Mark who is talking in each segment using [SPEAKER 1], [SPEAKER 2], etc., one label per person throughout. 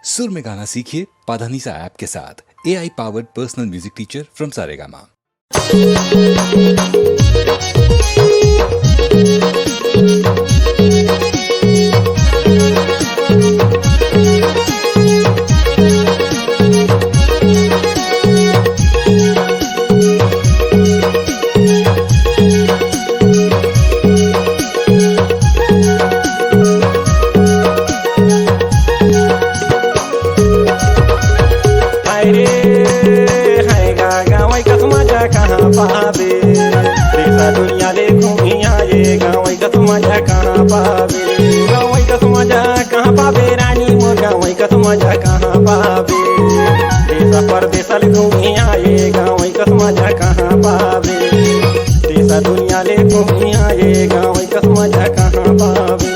[SPEAKER 1] सुर में गाना सीखिए पाधानीसा ऐप के साथ। AI powered personal music teacher from Saregama.
[SPEAKER 2] पावे देशा दुनिया ले घूमी आए गाँव कस मजा कहाँ पावे गाँव कस मजा कहाँ पावे रानी मोर गाँव कस मजा कहाँ पावे देशा परदेश ले घूमी आए गाँव कस मजा कहाँ पावे देशा दुनिया ले घूमी आए गाँव कस मजा कहाँ पावे।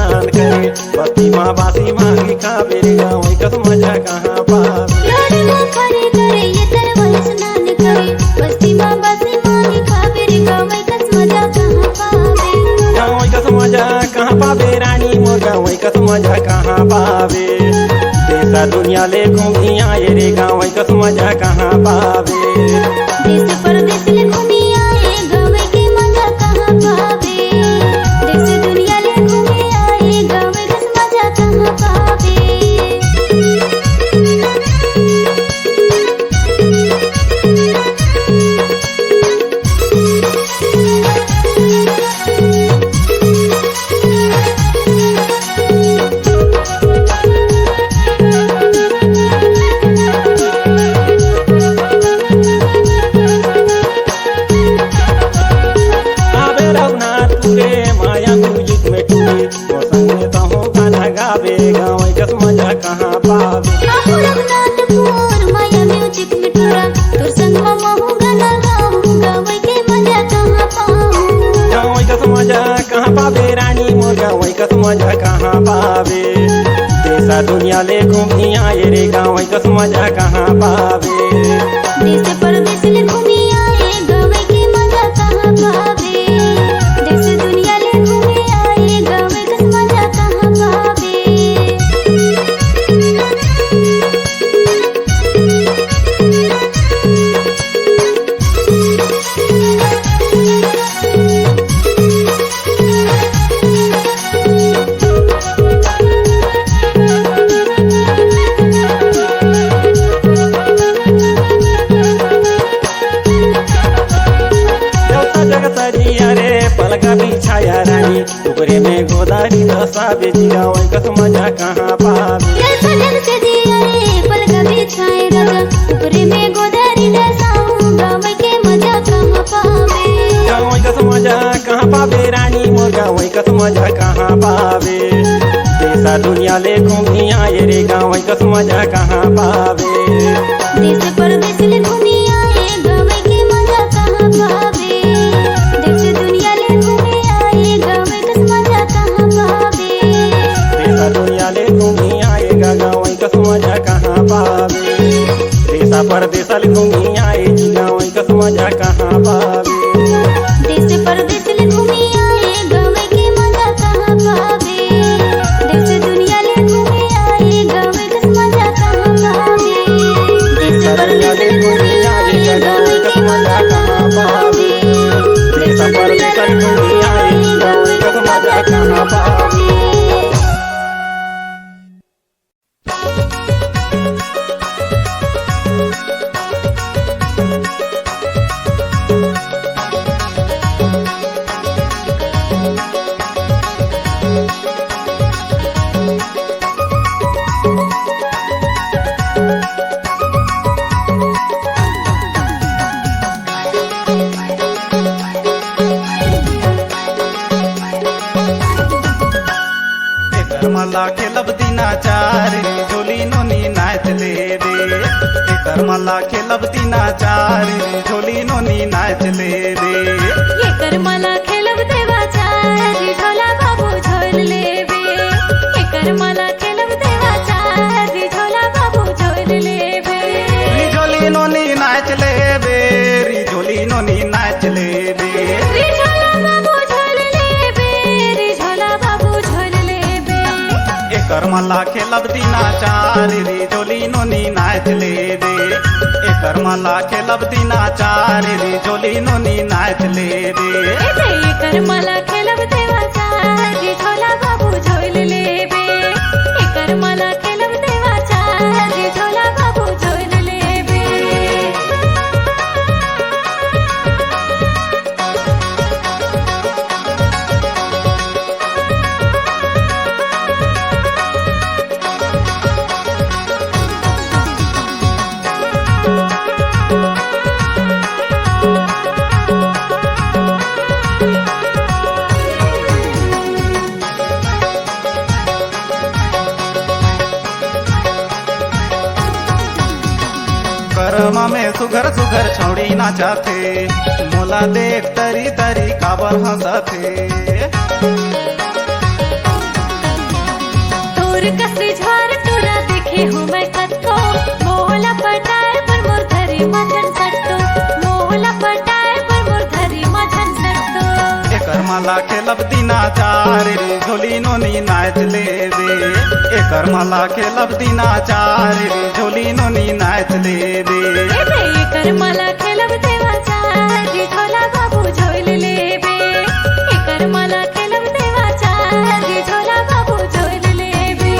[SPEAKER 2] बस्ती माँ बासी मांगी खा मेरे गाँव कस मजा कहाँ पावे गाँव कस मजा कहाँ पावे रानी मोर गाँव कस मजा कहाँ पावे देशा दुनिया ले घूमी आए रे गाँव कस मजा कहाँ पावे
[SPEAKER 3] देश परदेश ले घूमी आए गाँव के मजा कहाँ पावे देश दुनिया ले घूमी आए गाँव कस मजा कहाँ पावे।
[SPEAKER 2] कहाँ पावे
[SPEAKER 3] रघुनाथपुर माया म्यूजिक में टूरा तोर संग महू गाना गाऊं गाँव के मजा कहाँ पाऊं
[SPEAKER 2] गाँव कस मजा कहाँ पावे रानी मोर गाँव कस मजा कहाँ पावे देशा दुनिया ले घूमी आए रे गाँव कस मजा कहाँ पावे
[SPEAKER 3] देश परदेश ले घूमी आए गाँव के मजा कहाँ पावे देश दुनिया ले घूमी आए गाँव कस मजा कहाँ पावे।
[SPEAKER 2] पलका बिछाया रानी ऊपरे में गोदारी दसावे जिगाव कस मजा कहाँ पावे
[SPEAKER 3] पलका बिछाए राजा ऊपरे में गोदारी दसाऊं गाँव के मजा कहाँ पावे
[SPEAKER 2] गाँव कस मजा कहाँ पावे रानी मोर गाँव कस मजा कहाँ पावे देशा दुनिया ले घूमी आए रे गाँव कस मजा कहाँ पावे
[SPEAKER 3] देश परदेश ले घूमी आए गाँव के मजा कहाँ पावे देश दुनिया ले घूमी आए गाँव कस मजा कहाँ पावे
[SPEAKER 2] देशा दुनिया ले घूमी आएगा गाँव कस मजा कहाँ पावे देशा परदेश ले घूमी आए गाँव कस मजा कहाँ पावे
[SPEAKER 3] देश परदेश ले घूमी आए गाँव के मजा कहाँ पावे देश दुनिया ले घूमी आए गाँव कस मजा कहाँ पावे देश परदेश ले घूमी आए गाँव के मजा कहाँ पावे
[SPEAKER 2] देशा परदेश ले घूमी आए गाँव कस मजा कहाँ पावे।
[SPEAKER 4] एकर मला खेलब दिनाचार झोली नोनी नाच ले रे एकर मला खेलब दिनाचार झोली नोनी नाच ले रे
[SPEAKER 3] ये कर मला खेलब देवाचा झोला बाबू झोल लेबे ये कर मला खेलब देवाचा झोला बाबू झोल लेबे
[SPEAKER 4] झोली नोनी नाच ले बे झोली नोनी नाच ले बे
[SPEAKER 3] झोला बाबू झोल लेबे झोला बाबू झोल लेबे
[SPEAKER 4] एकर मला खेलब दिनाचार रे झोली नोनी नाच ले रे एकर मला खेलब दिनाचार रे झोली नोनी नाच ले रे
[SPEAKER 3] ये कर मला खेलब देवाचा झोला बाबू झोल लेबे ये कर मला खेलब देवाचा झोला बाबू झोल लेबे
[SPEAKER 4] करमा में सुघर सुघर छौड़ी नाचाथे मोला देख तरी तरी काबर हंसथे
[SPEAKER 3] तोर कसरी झवार टोरा देखे हो मैं कत्तो मोहला पटाए पर मोर धरी मजन सट्टो मोहला पटाए पर मोर धरी मजन सट्टो
[SPEAKER 4] एकर मला खेलब दिनाचार रे झोली नोनी नाच ले रे एकर मला खेलब दिनाचार रे झोली नोनी नाच ले रे
[SPEAKER 3] ये कर मला खेलब देवाचा झोला बाबू झोल लेबे ये कर मला खेलब देवाचा झोला बाबू झोल लेबे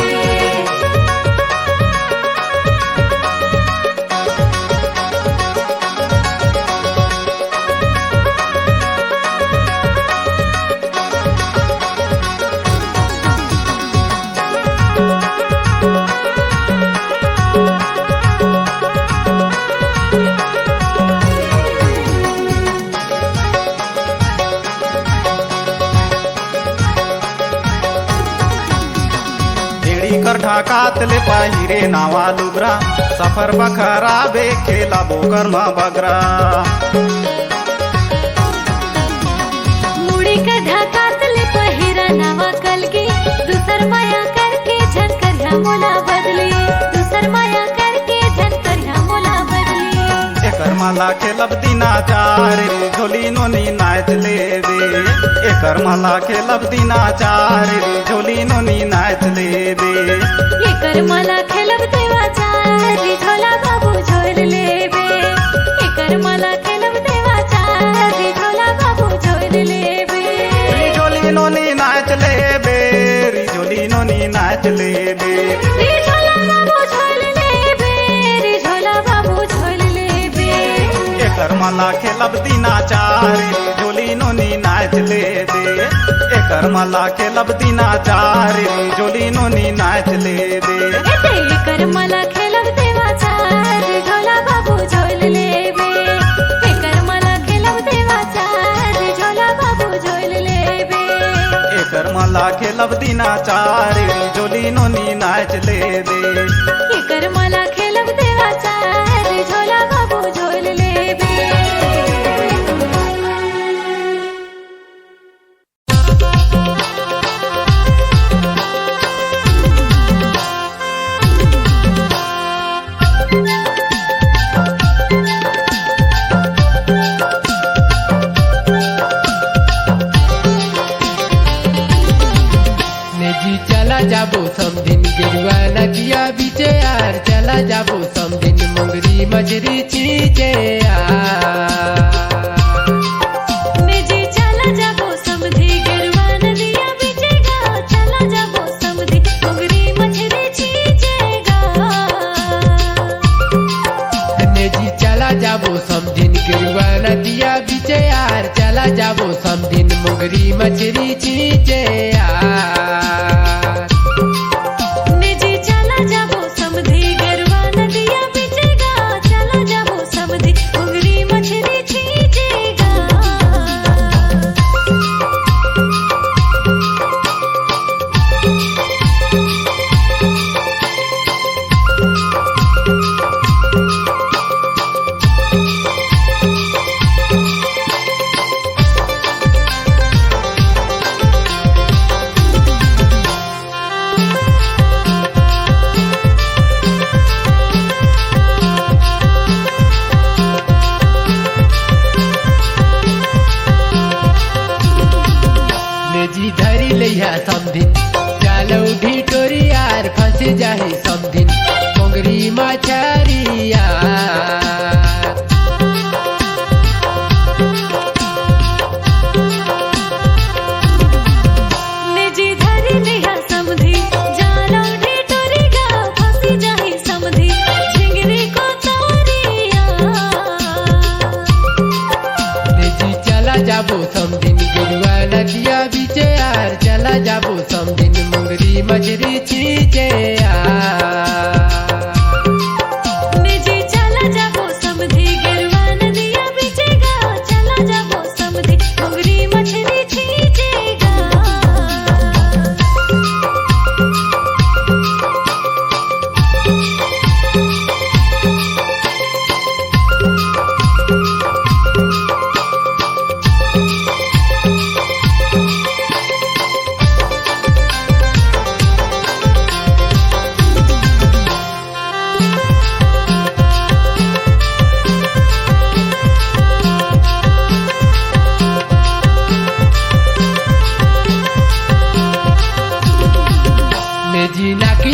[SPEAKER 4] कर ढाकातले पाहिरे नावा लुगरा सफर बखरा बे खेला बोकर मा बगरा
[SPEAKER 3] मुड़ी का ढाकात ले पहिरा नावा कलगी दूसर माया करके झनकर ह्या मोला बदली दूसर माया करके झनकर ह्या मोला बदली
[SPEAKER 4] एकर मला खेलब दिनाचार रे झोली नोनी नाच ले रे एकर मला खेलब दिनाचार रे झोली नोनी नाच ले रे
[SPEAKER 3] ये कर मला खेलब देवाचा झोला बाबू झोल लेबे ये कर मला खेलब देवाचा झोला बाबू झोल लेबे
[SPEAKER 4] झोली नोनी नाच ले बे झोली नोनी नाच ले बे
[SPEAKER 3] झोला बाबू झोल लेबे झोला बाबू झोल लेबे
[SPEAKER 4] एकर मला खेलब दिनाचार झोली नोनी नाच ले दे एकर मला खेलब दिनाचार झोली नोनी नाच ले दे
[SPEAKER 3] ये कर मला खेलब देवाचा झोला बाबू झोल लेबे ये कर मला खेलब देवाचा झोला बाबू झोल लेबे
[SPEAKER 4] एकर मला खेलब दिनाचार झोली नोनी नाच ले दे
[SPEAKER 3] ये कर मला खेलब देवाचा झोला बाबू झोल लेबे
[SPEAKER 5] चला जाबो समदिन गिरवा नदिया बीचे यार चला जाबो समदिन मुंगरी मजरी चीचे
[SPEAKER 3] जी चला जाबो समधी गिरवा नदिया बीचेगा चला जाबो समधी मुंगरी मछली चीजेगा
[SPEAKER 5] जी चला जाबो समदिन गिरवा नदिया बीचे यार चला जाबो समदिन मुंगरी मछली चीचे
[SPEAKER 3] जी चला जाबो समधी गिरवा नदिया बीचेगा चला जाबो समधी मुंगरी मछली चीजेगा
[SPEAKER 5] जी धरी लैया समधिन जाल उठी टोरी यार फंस जाही समधिन मोगरी मछरिया जाबो समधिन गिरवा नदिया बीचे यार चला जाबो समधिन मोगरी मछरी छींचे
[SPEAKER 3] निजी चला जाबो समधी गिरवा नदिया बीचेगा चला जाबो समधी मोगरी मछली छींचेगा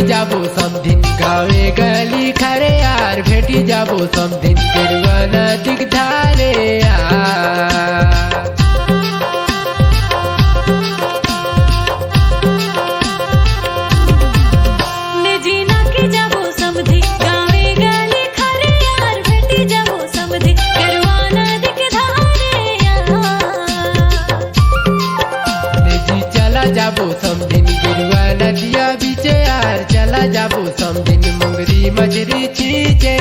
[SPEAKER 5] जाबो समधिन गावे गली खरे यार भेटी जाबो समधिन गिरवा नदी धारे यार
[SPEAKER 3] निजी नाकी जाबो समधी गावे गली खरे यार भेटी जाबो समधी गिरवा नदी धारे यार
[SPEAKER 5] निजी चला जाबो समधिन गिरवा नदिया बीचे यार चला जाबो समधिन मोगरी मछरी छींचे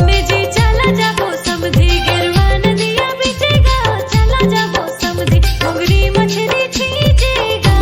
[SPEAKER 3] निजी चला जाबो समधी गिरवा नदिया बीचेगा चला जाबो समधी मोगरी मछली छींचेगा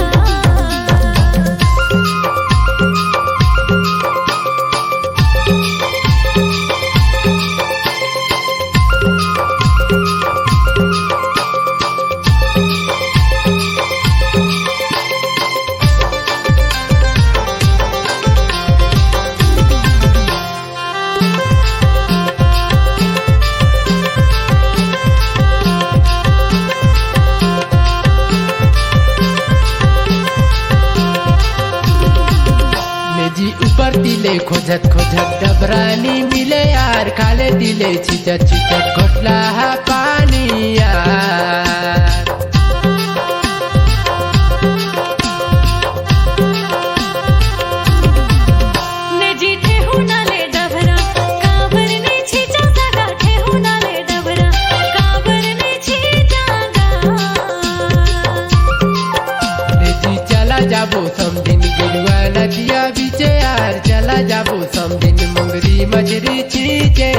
[SPEAKER 5] ऊपर दिले खोजत खोजत डबरानी मिले यार खाले दिले छिचत छिचत घोटला पानी यार
[SPEAKER 3] निजी ठेहू नाले डबरा काबर ने छीचा जागा ठेहू नाले डबरा काबर ने छीचागा
[SPEAKER 5] निजी चला जाबो समधिन गिरवा नदिया बीचे यार चला जाबो समधिन मोगरी मछरी छींचे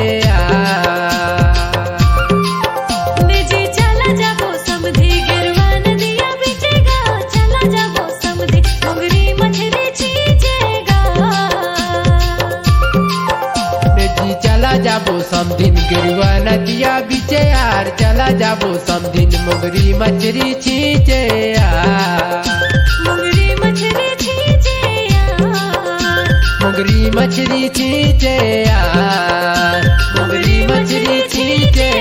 [SPEAKER 3] निजी चला जाबो समधी गिरवा नदिया बीचेगा चला जाबो समधी मोगरी मछली छींचेगा
[SPEAKER 5] निजी चला जाबो समधिन गिरवा नदिया बीचे यार चला जाबो समधिन मोगरी मछरी छींचे
[SPEAKER 3] मोगरी मछली छींचे
[SPEAKER 5] मोगरी मछली छींचे मोगरी मछली छींचे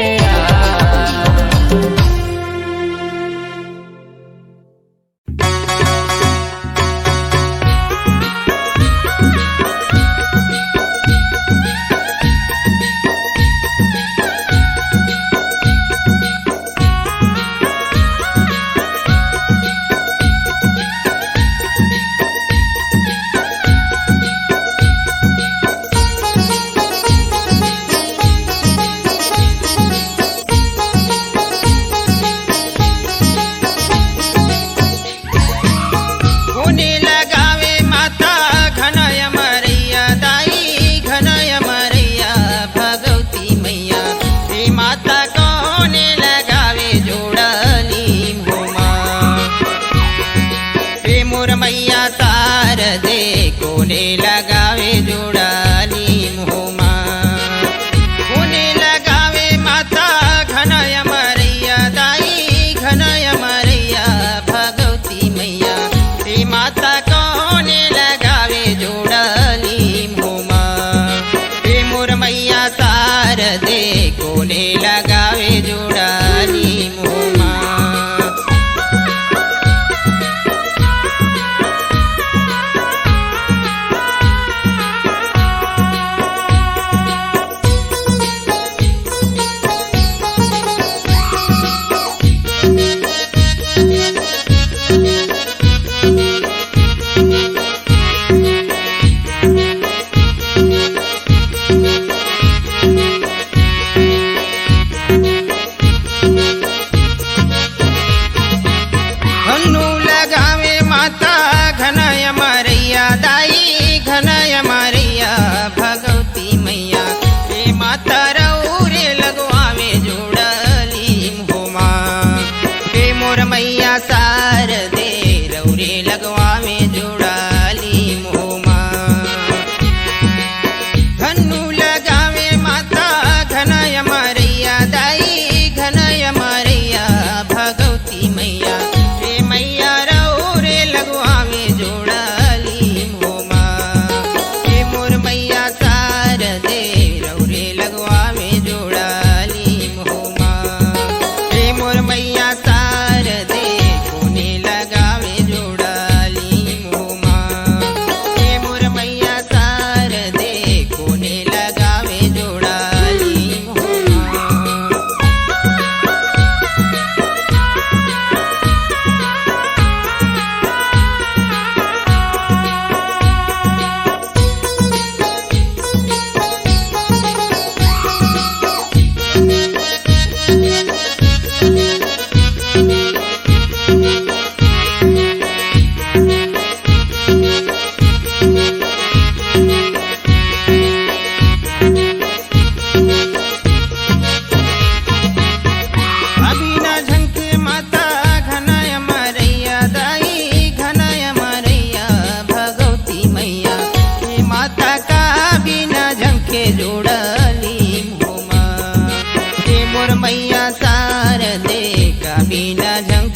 [SPEAKER 6] दे कोने लगावे जोड़ानी मुमा।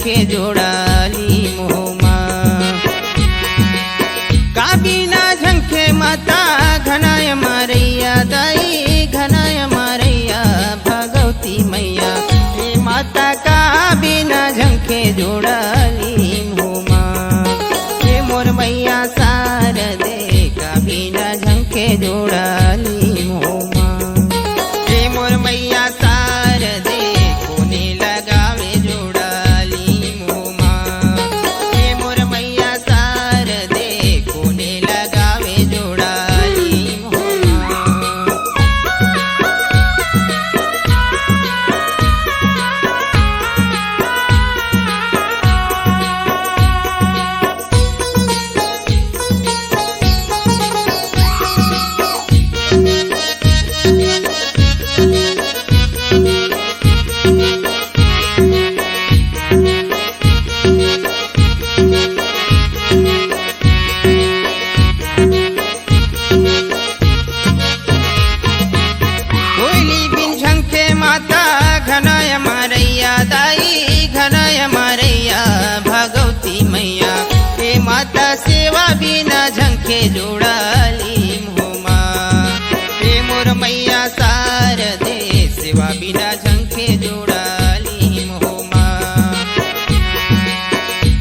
[SPEAKER 6] झंखे जोड़ाली मोहमा का बिना झंखे माता घनाय मारैया दाई घनाय मारैया भगवती मैया हे माता का बिना झंखे जोड़ाली मोहमा हे मोर मैया शारदे का बिना झंखे जोड़ाली मोहमा हे मोर मैया शारदे कोने लगावे जोड़ाली मोहमा हे मोर मैया शारदे कोने लगावे जोड़ाली मोहमा कोयली बिन झंखे माता घनाय मारैया दाई घनाय मारैया भगवती मैया हे माता सेवा बिना झंखे जोड़ाली मोहमा हे मोर मैया शारदे सेवा बिना झंखे जोड़ाली मोहमा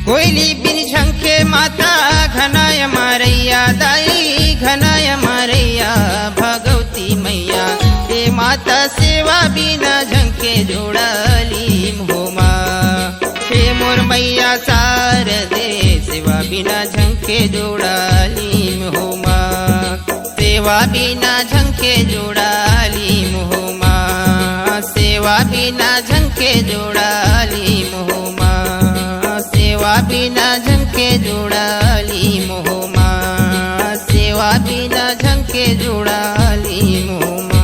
[SPEAKER 6] कोयली बिन झंखे माता घनाय मारैया दाई घनाय मारैया भगवती मैया हे माता सेवा बिना झंखे जोड़ाली मोहमा हे मोर मैया शारदे सेवा बिना झंखे जोड़ाली मोहमा सेवा बिना झंखे जोड़ाली मोहमा सेवा बिना झंखे जोड़ाली मोहमा सेवा बिना झंखे जोड़ाली मोहमा सेवा बिना झंखे जोड़ाली मोहमा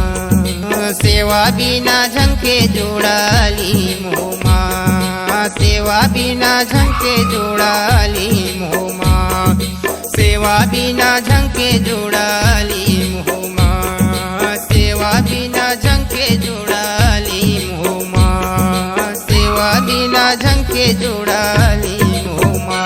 [SPEAKER 6] सेवा बिना झंखे जोड़ाली मोहमा सेवा बिना झंखे जोड़ाली मोहमा सेवा बिना झंखे जोड़ाली मोहमा सेवा बिना झंखे जोड़ाली मोहमा सेवा बिना झंखे जोड़ाली मोहमा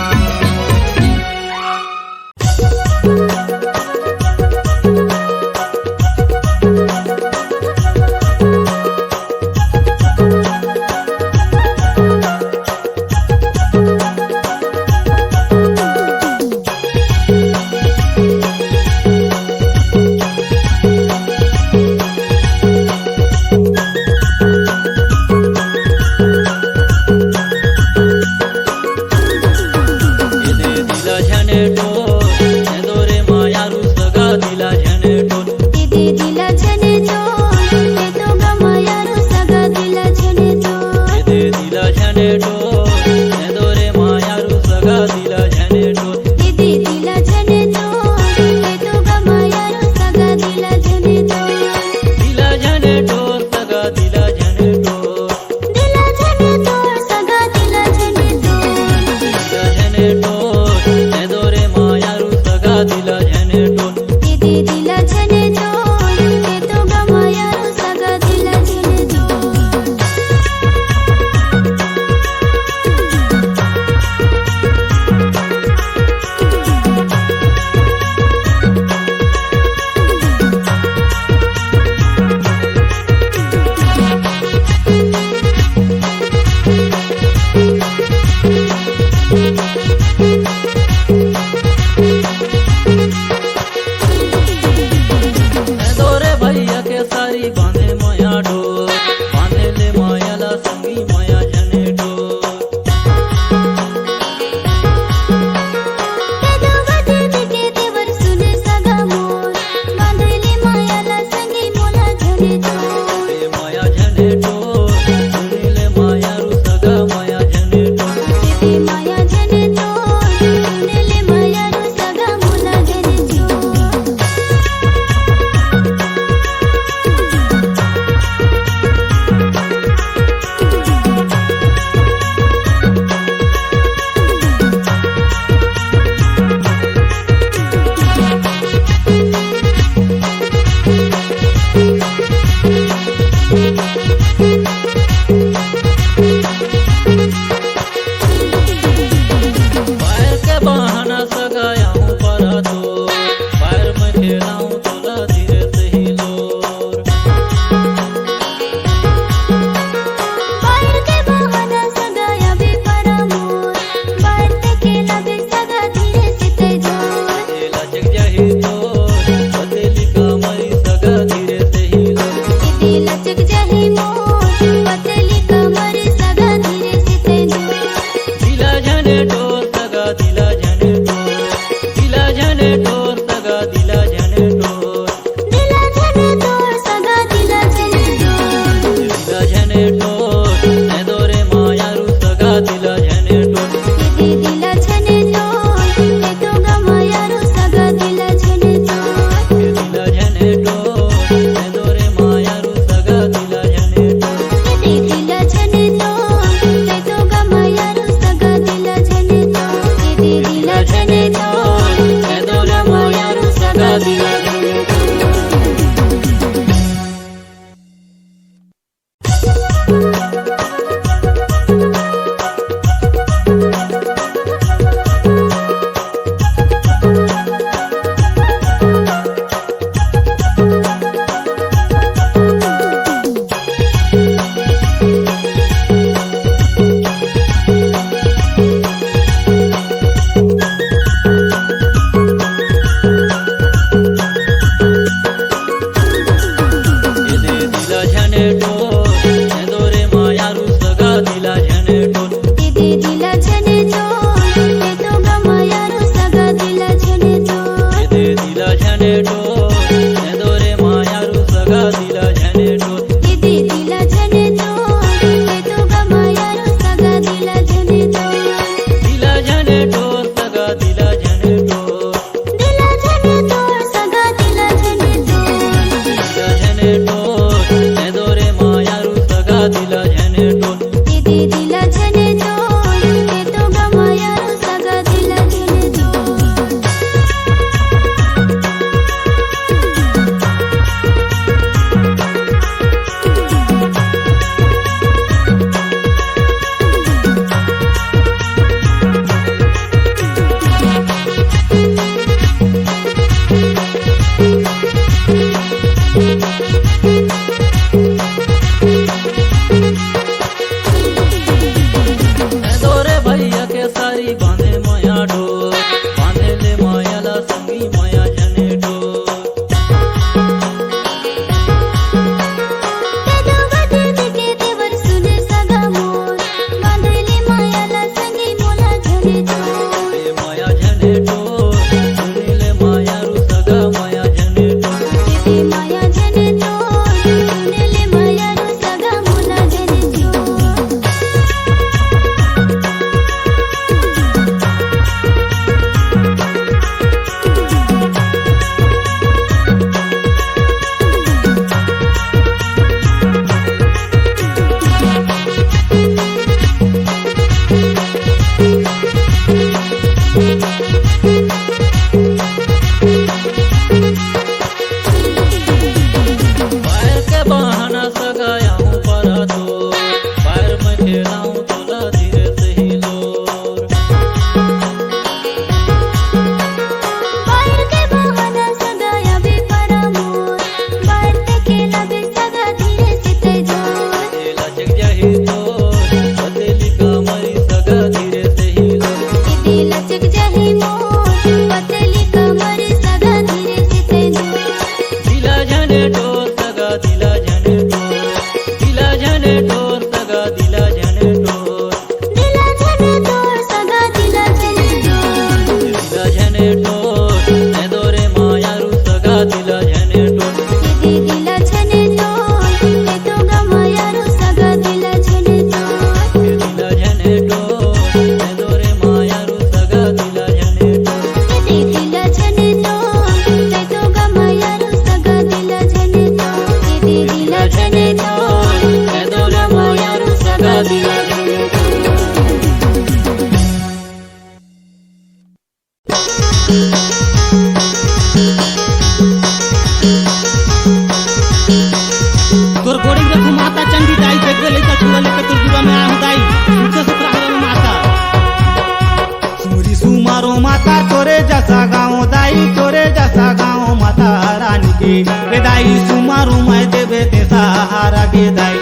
[SPEAKER 4] दाई सुमारू मैं देवे ते सहारा गे दाई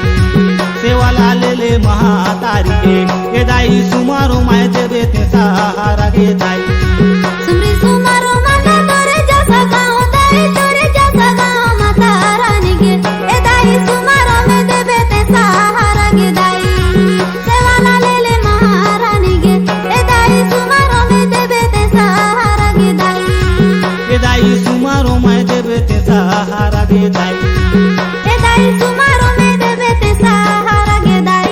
[SPEAKER 4] सेवाला ले महातारी गे दाई सुमारू मैं देवे ते सहारा गे दाई
[SPEAKER 3] सुमरी सुमारो माता तोरे जैसा गाँव दाई तोरे जैसा गाँव माता रानी गे ए दाई सुमारो में देवे ते सहारा गे दाई सेवाला ले महारानी गे ए दाई सुमारो में देवे ते सहारा गे दाई
[SPEAKER 4] गे दाई सुमारू मैं देवे ते सहारा गे दाई
[SPEAKER 3] ए दाई सुमारो में देवे ते सहारा गे दाई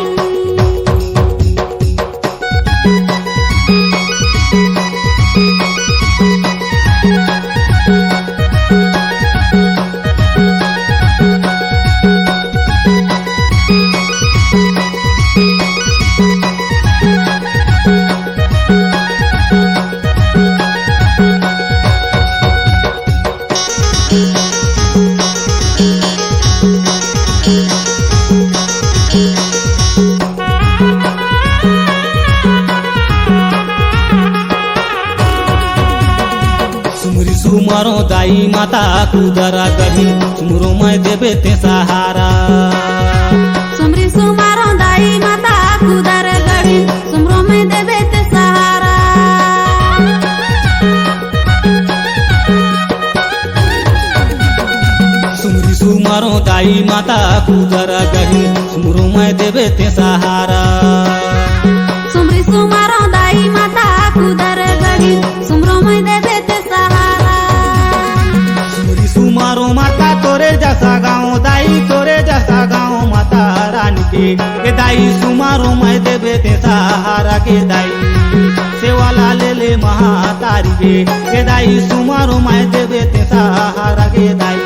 [SPEAKER 4] सुमरी सुमारो दाई माता कुदरा गही सुमरो मैं देवे ते सहारा
[SPEAKER 3] सुमरी सुमारो दाई माता कुदर गढ़ी सुमरो में देवे ते सहारा
[SPEAKER 4] सुमरी सुमारो दाई माता कुदरा गही सुमरो मैं देवे ते सहारा
[SPEAKER 3] सुमरी सुमारो दाई माता कुदर गढ़ी सुमरो में देवे ते सहारा
[SPEAKER 4] सुमरी सुमारो माता तोरे जैसा गाँव दाई तोरे जैसा गाँव माता रानी के दाई सुमारो मैं देवे ते सहारा के दाई सेवाला ले महातारी के दाई सुमारो मैं देवे ते सहारा के दाई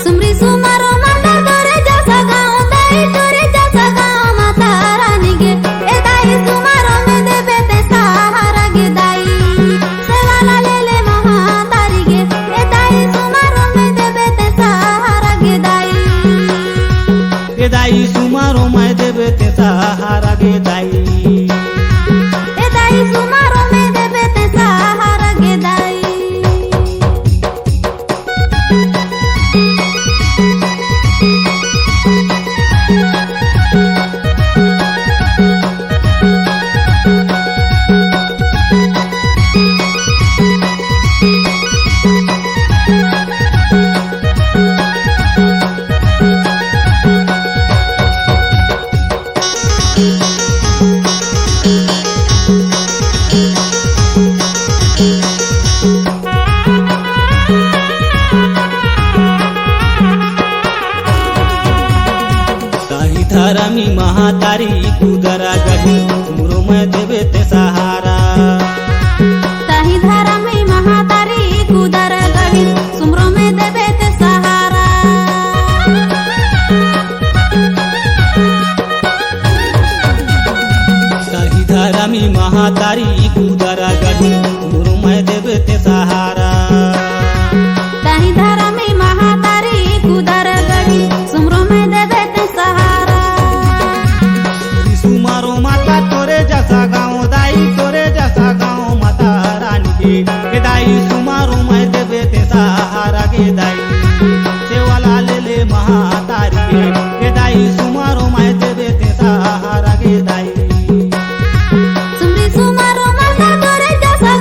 [SPEAKER 3] सुमरी सुमारो माता तोरे जैसा गाँव दाई तोरे जैसा गाँव माता रानी गे ए दाई सुमारो में देवे ते सहारा गे दाई सेवाला ले महातारी गे ए दाई सुमारो में देवे ते सहारा गे दाई
[SPEAKER 4] के दाई सुमारो मैं देवे ते सहारा गे दाई
[SPEAKER 3] ए दाई सुमारो में देवे ते सहारा गे दाई
[SPEAKER 4] ताही धरमी महातारी कुदरा गही सुमरो मैं देवे ते सहारा
[SPEAKER 3] ताही धारा में महातारी कुदर गढ़ी सुमरो में देवे ते सहारा
[SPEAKER 4] ताही धरमी महातारी कुदरा गही सुमरो मैं देवे ते सहारा
[SPEAKER 3] ताही धारा में महातारी कुदर गढ़ी सुमरो में देवे ते सहारा
[SPEAKER 4] सुमरी सुमारो माता तोरे जैसा गाँव दाई तोरे जैसा गाँव माता रानी के दाई सुमारो मैं देवे ते सहारा के दाई सेवाला ले महातारी के दाई सुमारो मैं देवे ते सहारा के दाई
[SPEAKER 3] सुमरी सुमारो माता तोरे जैसा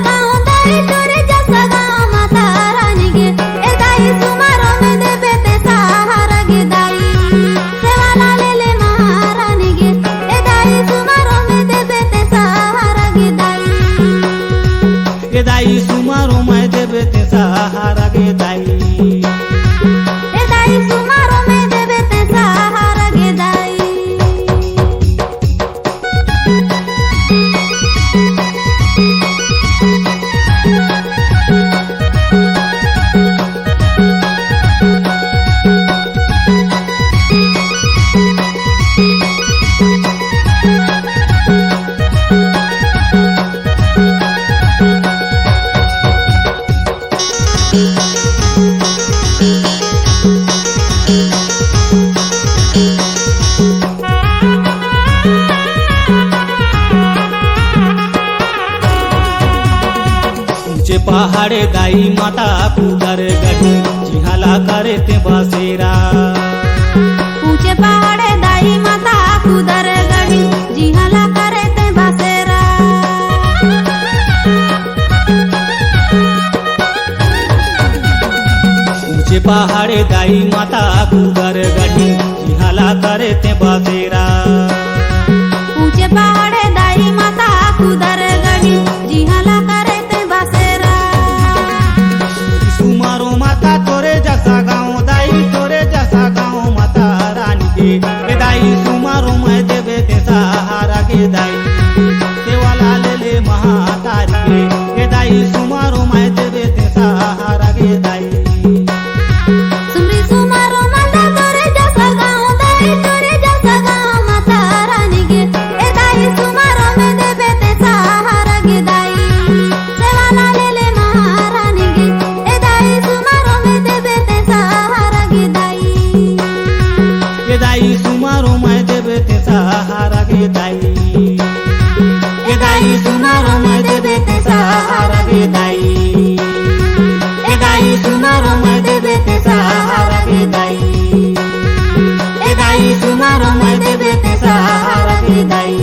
[SPEAKER 4] पहाड़े दाई माता कुदर गढ़ी जिहाला करे ते बसेरा।
[SPEAKER 3] ऊंचे पहाड़े दाई माता कुदर गढ़ी जिहाला करे ते बसेरा।
[SPEAKER 4] ऊंचे पहाड़े दाई माता कुदर गढ़ी जिहाला करे ते बसेरा।
[SPEAKER 3] ऊंचे पहाड़े दाई माता कुदर गढ़ी जिहाला करे ते बसेरा।
[SPEAKER 4] सुमारो माता तोरे जैसा गाँव दाई तोरे जैसा गाँव माता रानी के ए दाई सुमारो मैं देवे ते सहारा के दाई सेवाला ले महातारी के ए दाई सुमारो मैं देवे ते सहारा के दाई।
[SPEAKER 3] सुमरी सुमारो माता तोरे जैसा गाँव दाई तोरे जैसा गाँव माता रानी के ए दाई सुमारो में देवे ते सहारा के दाई सेवाला ले महारानी के ए दाई सुमारो में देवे ते सहारा के दाई।
[SPEAKER 4] ए दाई सुमारो मैं देवे ते सहारा के दाई। ए दाई सुमारो मैं देवे ते सहारा के दाई। ए दाई सुमारो मैं देवे ते सहारा के दाई। ए दाई सुमारो मैं देवे ते सहारा के दाई।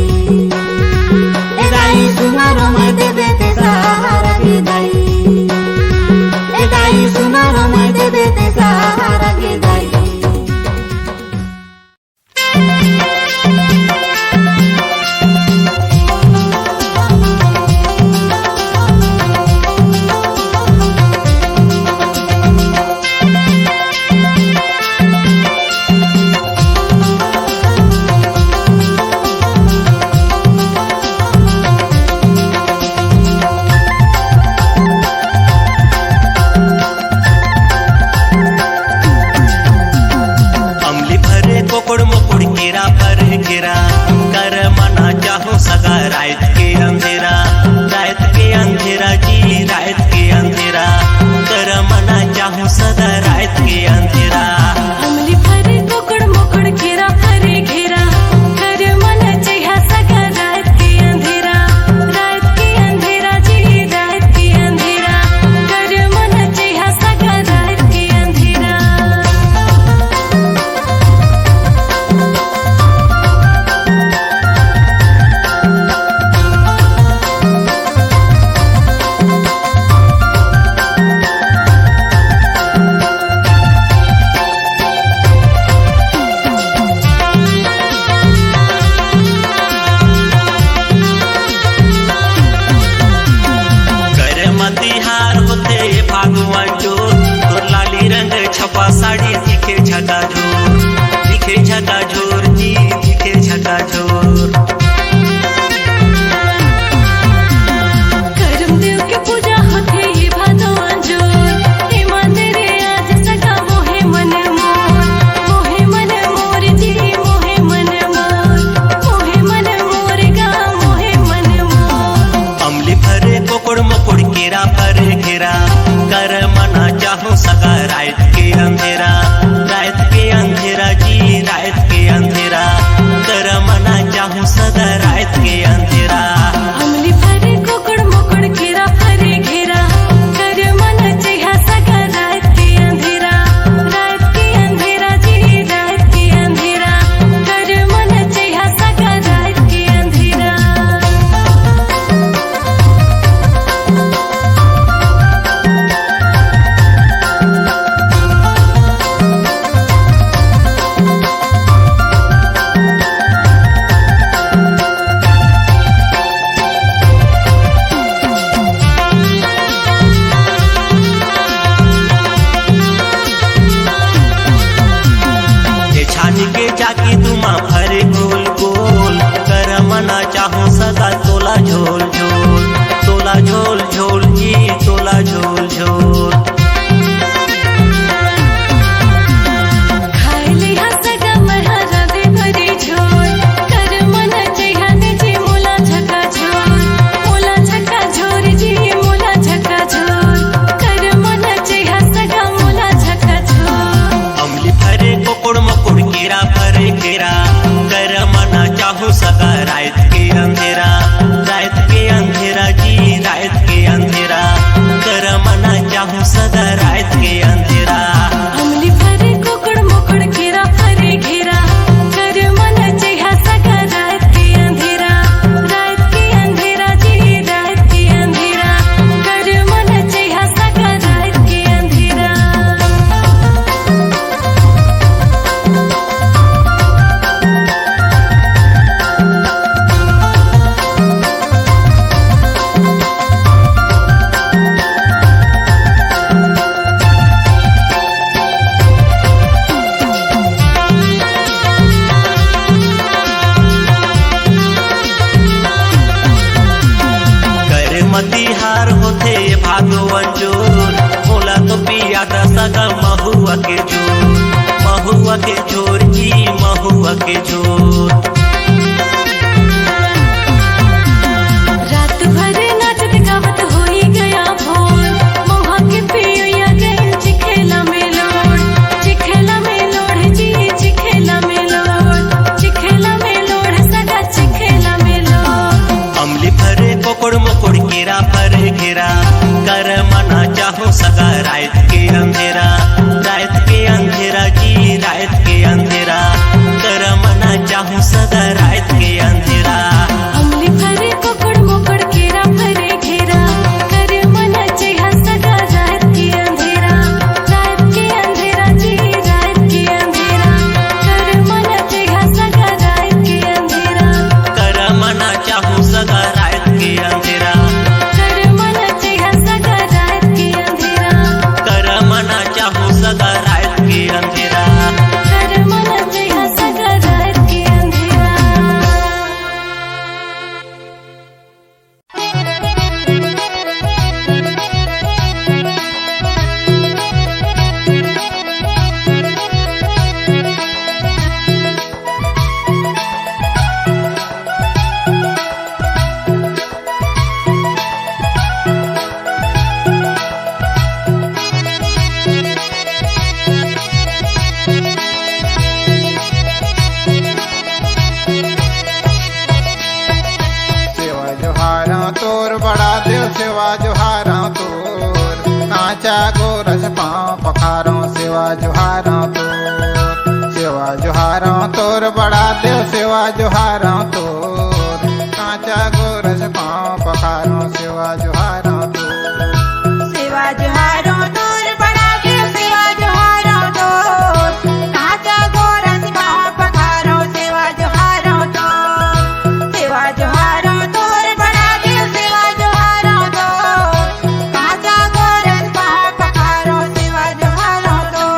[SPEAKER 4] ए दाई सुमारो मैं देवे ते सहारा के दाई। ए दाई सुमारो मैं देवे ते सहारा के दाई।
[SPEAKER 2] अमली भरे कोकड़ मोकड़ केरा भर केरा कर मना चाहो सगा रात के अंधेरा जी रात के अंधेरा कर मना चाहो सदा रात के अंधेरा।
[SPEAKER 7] अमली भरे कोकड़ मोकड़ घेरा भरे घेरा कर मन चिहा सगा रात के अंधेरा जी रात के अंधेरा कर मन चिहा सगा रात के अंधेरा।
[SPEAKER 2] तिहार होते भादोवन जोर बोला तो पिया द सगा महुआ के जोर जी महुआ के जोर।
[SPEAKER 7] रात भर नाचत गावत होई गया भोर मोहा के पिया गए चिखेला में लोड़ जी चिखेला में लोड़ सगा चिखेला में लोड़।
[SPEAKER 2] अमली भरे कोकड़ मोकड़ केरा भरे घेरा कर मना चाहो सगा रात के अंधेरा जी रात के अंधेरा कर मना चाहो सगा रात के अंधेरा।
[SPEAKER 7] अमली भरे कोकड़ मोकड़ केरा भरे घेरा कर मना चाहिए सगा रात के अंधेरा जी रात के अंधेरा कर मना चाहिए सगा रात के अंधेरा
[SPEAKER 2] कर मना चाहो सगा रात के अंधेरा
[SPEAKER 7] कर मना चाहिए सगा रात के अंधेरा
[SPEAKER 2] कर मना चाहो सगा रात के अंधेरा।
[SPEAKER 7] कर मना चाहिए सगा रात के अंधेरा।
[SPEAKER 8] सेवा जोहारा तोर बड़ा देव सेवा जोहारा तोर कांचा गोरस पाँव पखारों सेवा जोहारा तोर बड़ा देव सेवा जोहारा तोर कांचा गोरस पाँव पखारों सेवा जोहारा तोर।
[SPEAKER 6] सेवा जोहारो तोर बड़ा देव सेवा जोहारो तोर कांचा गोरस पाँव पखारो सेवा जोहारो तोर। सेवा जोहारो तोर बड़ा देव सेवा जोहारो तोर कांचा गोरस पाँव पखारो सेवा जोहारो तोर।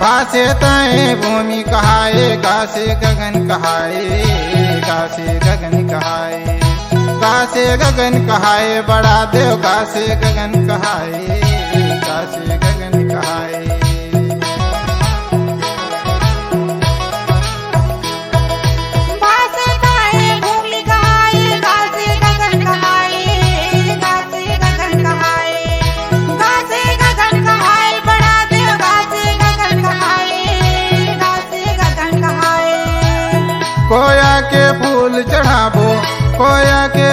[SPEAKER 8] भासे तय भूमि कहाए गासे गगन कहाए गासे गगन कहाए बड़ा देव गासे गगन कहाए
[SPEAKER 6] भासे काहे भूमि कहाए गासे गगन कहाए बड़ा देव गासे गगन कहाए
[SPEAKER 8] कोया के फूल चढ़ाबो कोया के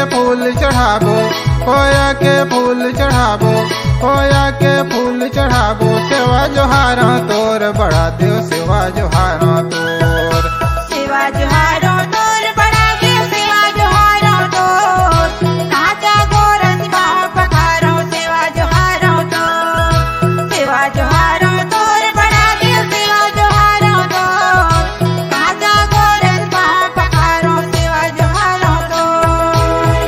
[SPEAKER 8] फूल चढ़ाबो सेवा जोहारा तोर बड़ा देव सेवा जोहारा तोर।
[SPEAKER 6] सेवा जोहारो तोर बड़ा देव सेवा जोहारो तोर कांचा गोरस पाँव पखारो सेवा जोहारो तोर। सेवा जोहारो तोर बड़ा देव सेवा जोहारो तोर कांचा गोरस पाँव पखारो सेवा जोहारो तोर।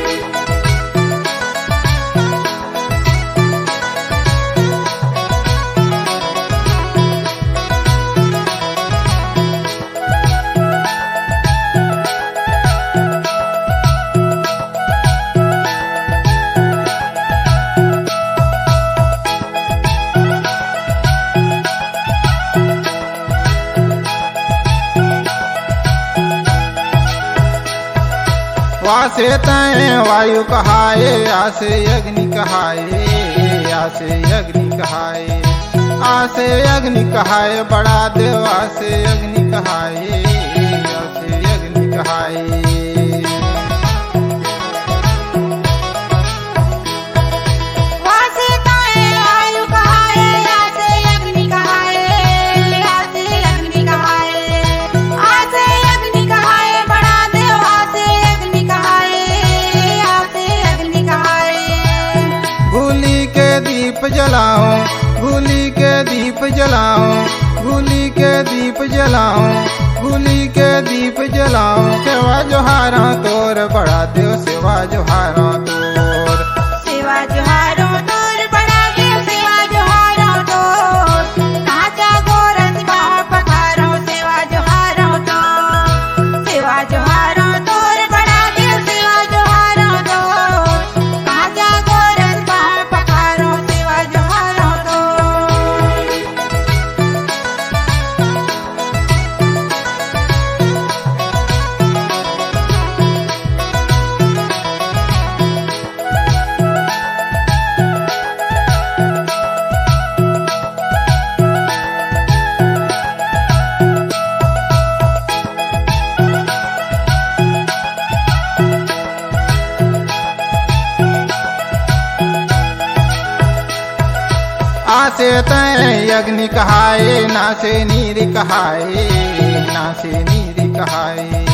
[SPEAKER 8] वासे तय वायु कहाए आसे अग्नि कहाए बड़ा देव आसे अग्नि कहाए
[SPEAKER 6] वासे ताए आयु कहाए आसे अग्नि कहाए बड़ा देव आसे अग्नि कहाए
[SPEAKER 8] भूली दीप जलाओ, भूली के दीप जलाओ, भूली के दीप जलाओ, भूली के दीप जलाओ। सेवा जोहारा तोर बड़ा देव सेवा जोहारा तोर।
[SPEAKER 6] सेवा जोहारो तोर बड़ा देव सेवा जोहारो तोर। काचा गोरस पाँव पखारो सेवा जोहारो तोर। सेवा जोहारो तोर बड़ा देव सेवा जोहारो तोर। काचा गोरस पाँव पखारो सेवा जोहारो तोर।
[SPEAKER 8] आसे तय अग्नि कहाए, नासे नीर कहाए, नासे नीर कहाए,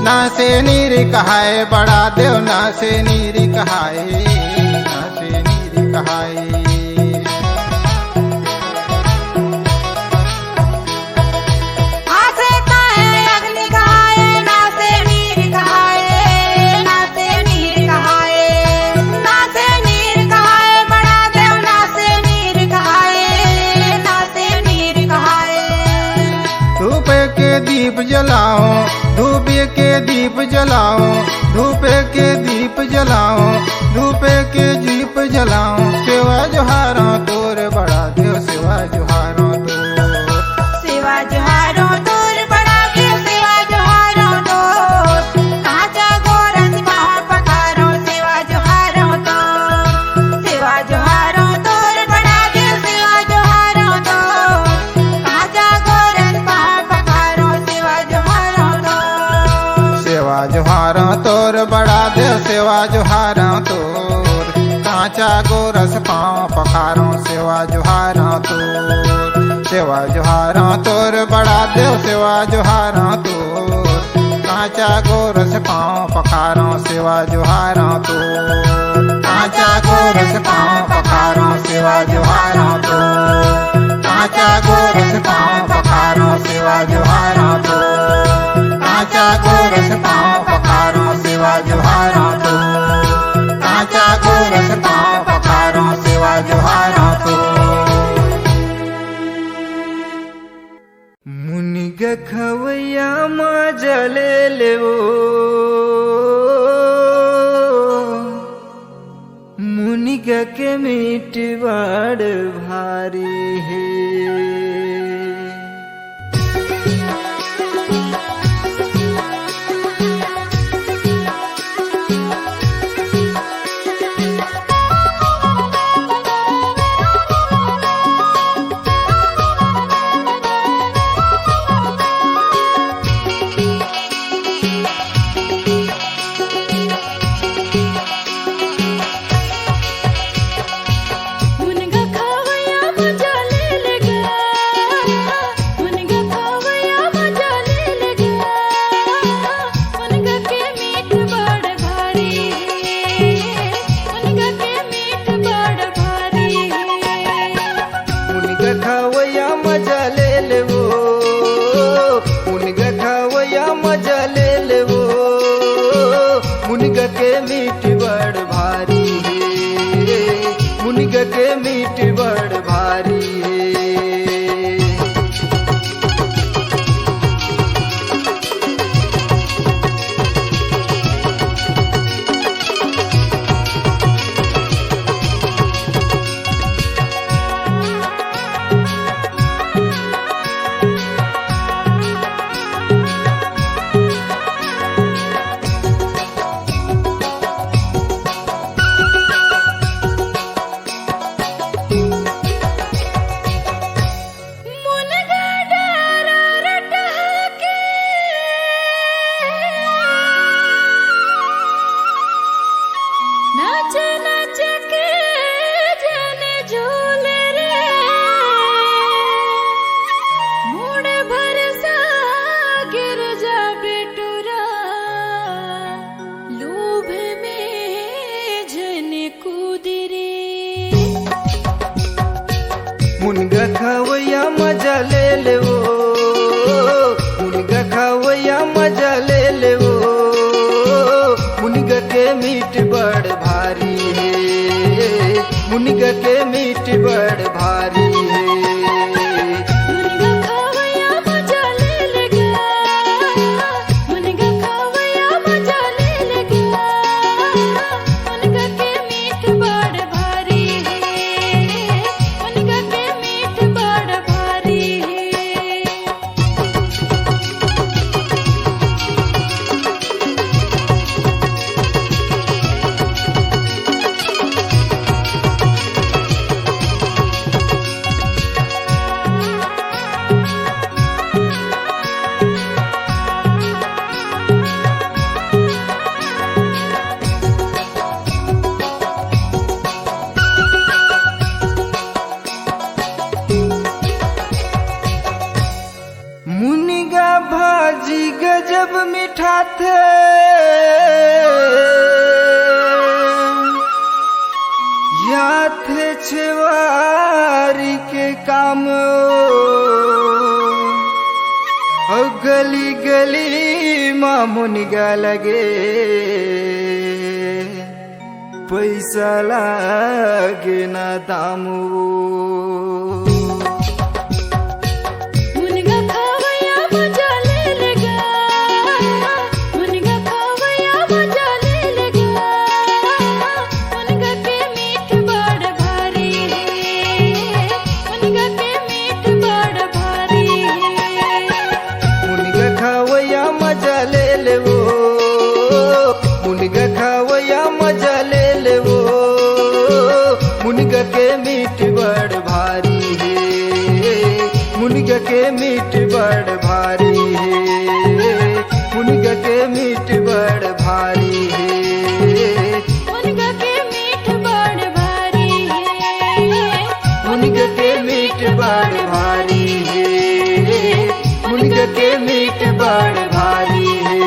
[SPEAKER 8] नासे नीर कहाए बड़ा देव नासे नीर कहाए, नासे नीर कहाए।
[SPEAKER 6] आसे ताहे अग्नि कहाए, नासे नीर कहाए, नासे नीर कहाए, नासे नीर कहाए बड़ा देव नासे नीर कहाए, नासे नीर कहाए।
[SPEAKER 8] धूप के दीप जलाओ, धूप के दीप जलाओ, धूप के दीप जलाओ, धूप के दीप जलाओ। सेवा जोहारा तोर बड़ा देव सेवा जोहारा तोर।
[SPEAKER 6] सेवा जोहारो तोर बड़ा देव सेवा जोहारो तोर। काचा गोरस पाँव पखारो सेवा जोहारो तोर। सेवा जोहारो तोर बड़ा देव सेवा जोहारो तोर। काचा गोरस पाँव पखारो सेवा जोहारो तोर।
[SPEAKER 8] सेवा जोहारा तोर बड़ा देव सेवा जोहारा तोर। कांचा गोरस पाँव पखारो सेवा जोहारा तोर। सेवा जोहारा तोर बड़ा देव सेवा जोहारा तोर। कांचा गोरस पाँव पखारो सेवा जोहारा तोर। कांचा गोरस पाँव पखारो सेवा जोहारा तोर। कांचा गोरस पाँव पखारो सेवा जोहारा तोर। कांचा गोरस पाँव पखारो सेवा जोहारा तोर। कांचा गोरस पाँव पखारो सेवा जोहारा तोर।
[SPEAKER 2] मुनि गखवैया मजले लेवो, मुनि के मीठ बड़ भारी है।
[SPEAKER 7] मुनगा खावया मजा ले लेगा, मुनगा खावया मजा ले लेगा। मुनगा के मीठ बड़ भारी है, मुनगा के मीठ बड़ भारी है।
[SPEAKER 2] मुनगा खावैया मजा ले लेवो, मुनगा खावैया मजा ले लेवो। मुनगा के मीठ बड़ भारी है, मुनगा के मीठ बड़ भारी है।
[SPEAKER 9] बड़ भारी है, मुनिगा के मीठ बड़ भारी है।
[SPEAKER 7] मुनिगा खावया मजा ले लेगा, मुनिगा खावया मजा ले लेगा, मुनिगा के मीठ बड़ भारी है, मुनिगा के मीठ बड़ भारी है।
[SPEAKER 9] मुनिगा भाजी गजब मीठा थे, या थे छेवारी के काम, और गली गली माँ मुनिगा लगे, पैसा लागे ना दाम।
[SPEAKER 7] मुनिगा खावया मजा ले लेगा, मुनिगा खावया मजा ले लेगा, मुनिगा के मीठ बड़ भारी है, मुनिगा के मीठ बड़ भारी है।
[SPEAKER 9] मुनिगा खावया मजा ले लेवो, मुनिगा खावया मजा ले लेवो, मुनिगा के मीठ बड़ भारी है, मुनिगा के मीठ बड़ भारी है, मुनिगा के मीठ बड़ भारी है,
[SPEAKER 7] मुनिगा के मीठ बड़ भारी है,
[SPEAKER 9] मुनिगा के मीठ बड़ भारी है, मुनिगा के मीठ बड़ भारी है,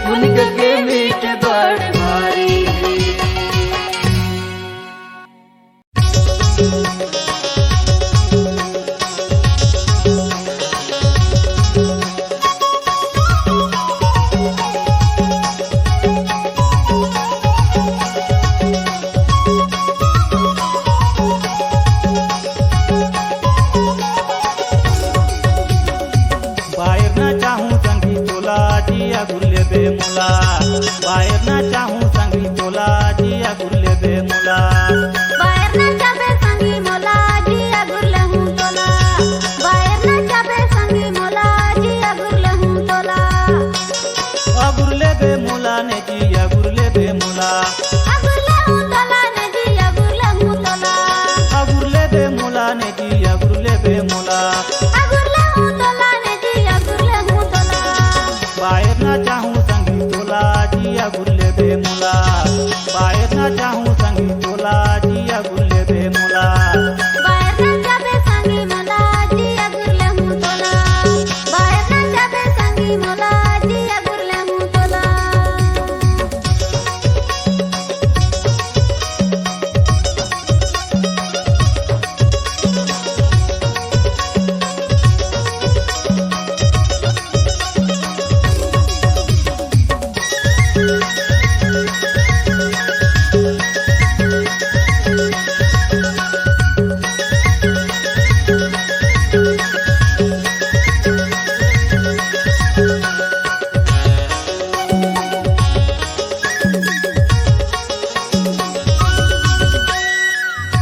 [SPEAKER 9] मुनिगा के मीठ बड़ भारी है।
[SPEAKER 4] बाहेर ना चाहूं संगी तोला जिया गुरले बे मुला, बाहेर ना चाहूं संगी तोला जिया गुरले बे मुला।
[SPEAKER 3] बाहेर ना जाबे संगी मोला जिया गुरले हूँ तोला, बाहेर ना जाबे संगी मोला जिया गुरले हूँ तोला।
[SPEAKER 4] गुरले बे मुला ने जिया गुरले बे मुला,
[SPEAKER 3] गुरले हूँ तोला ने जिया गुरले हूँ तोला,
[SPEAKER 4] गुरले बे मुला ने जिया गुरले बे मुला।
[SPEAKER 3] गुरले हूँ तोला ने जिया गुरले हूँ तोला।
[SPEAKER 4] बाहेर ना चाहूं संगी तोला जिया गुरले बे मुला, बाहेर ना चाहूं संगी तोला जिया गुरले बे मुला।
[SPEAKER 3] बाहेर ना जाबे संगी मोला जिया गुरले हूँ तोला, बाहेर ना जाबे संगी मोला जिया गुरले हूँ तोला।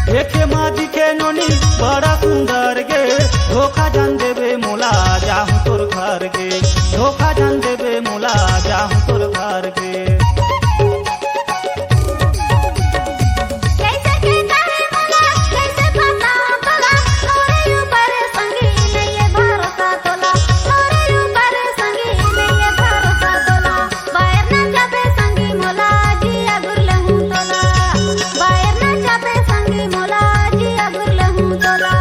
[SPEAKER 4] देखे माँ दिखे नोनी बड़ा सुंदर गे, धोखा जान देबे मोला जाहूं तोर घर गे, धोखा जान देबे मोला जाहूं तोर घर गे।
[SPEAKER 3] कैसे कहता है मोला कैसे पता तोला, तोरे ऊपर संगी नहीं ये भरोसा तोला, तोरे ऊपर संगी नहीं ये भरोसा तोला। बाहेर ना जाबे संगी मोला जिया गुरले हूँ तोला, बाहेर ना जाबे संगी मोला जिया गुरले हूँ तोला।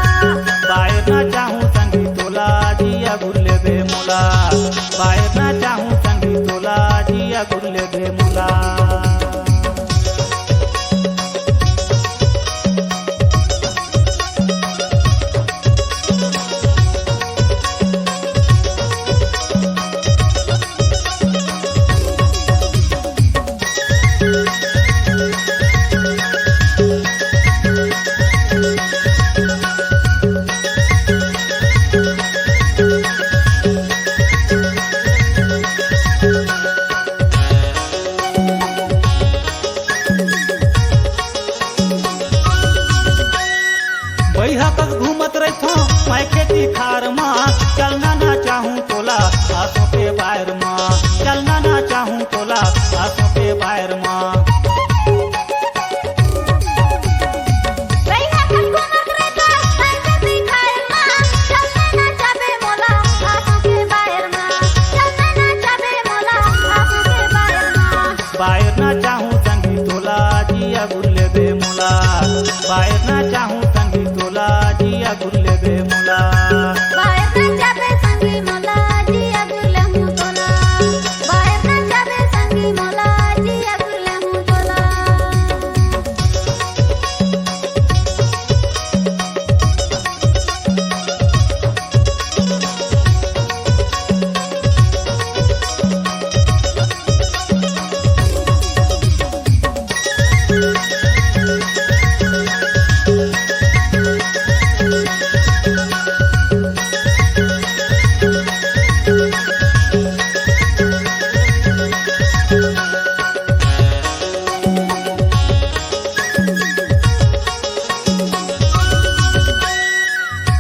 [SPEAKER 4] बाहेर ना चाहूं संगी तोला जिया गुरले बे मोला, बाहेर ना चाहूं जिया गुरले बे मुला बाहेर ना चाहूं संगी तोला जिया गुरले बे मुला
[SPEAKER 3] बाहेर ना जाबे संगी मला जिया गुरले हूँ तोला बाहेर ना जाबे संगी मला जिया गुरले हूँ तोला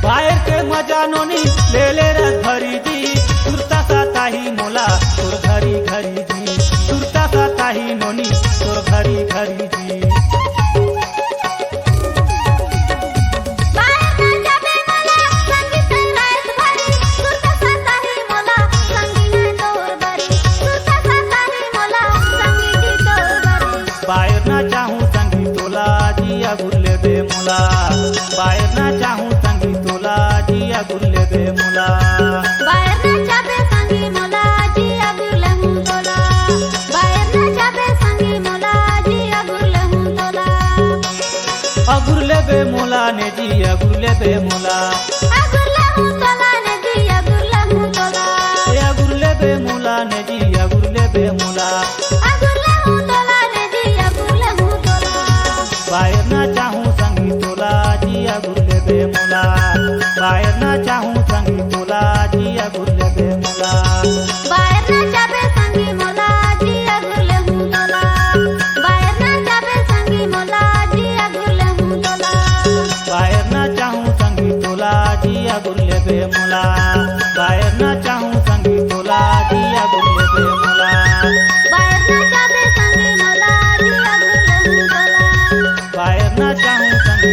[SPEAKER 4] बाहेर के मजा नोनी ले ले रस भरी जी सुरता साताही मोला तोर घरी घरी जी सुरता साताही नोनी तोर घरी घरी जी
[SPEAKER 3] बाहेर ना जाबे मला संगी रात भरी सुरता साताही मला संगी है तोर बरी सुरता साताही मला संगी जी तोर बरी
[SPEAKER 4] बाहेर ना चाहूं संगी तोला जिया गुरले बे मुला बाहेर ना चाहूं संगी तोला जिया गुरले बे मुला
[SPEAKER 3] बाहेर ना जाबे संगी मला जिया गुरले हूँ तोला बाहेर ना जाबे संगी मला जिया गुरले हूँ तोला
[SPEAKER 4] अगुरले बे मुला ने जिया गुरले बे मुला
[SPEAKER 3] अगुरले हूँ तोला ने जिया गुरले हूँ तोला
[SPEAKER 4] अगुरले बे मुला ने जिया गुरले बे मुला
[SPEAKER 3] अगुरले हूँ तोला ने जिया गुरले हूँ तोला
[SPEAKER 4] बाहेर ना चाहूं संगी तोला जिया गुरले बे मुला बाहेर ना चाहूं संगी तोला जिया गुरले बे मुला
[SPEAKER 3] बाहेर ना जाबे संगी मला जिया गुरले हूँ तोला बाहेर ना जाबे संगी मला जिया गुरले हूँ तोला
[SPEAKER 4] बाहेर ना चाहूं संगी तोला जिया गुरले बे मुला बाहेर ना चाहूं संगी तोला जिया गुरले बे मुला
[SPEAKER 3] बाहेर ना जाबे संगी मला जिया गुरले हूँ तोला
[SPEAKER 4] बाहेर ना चाहूं संगी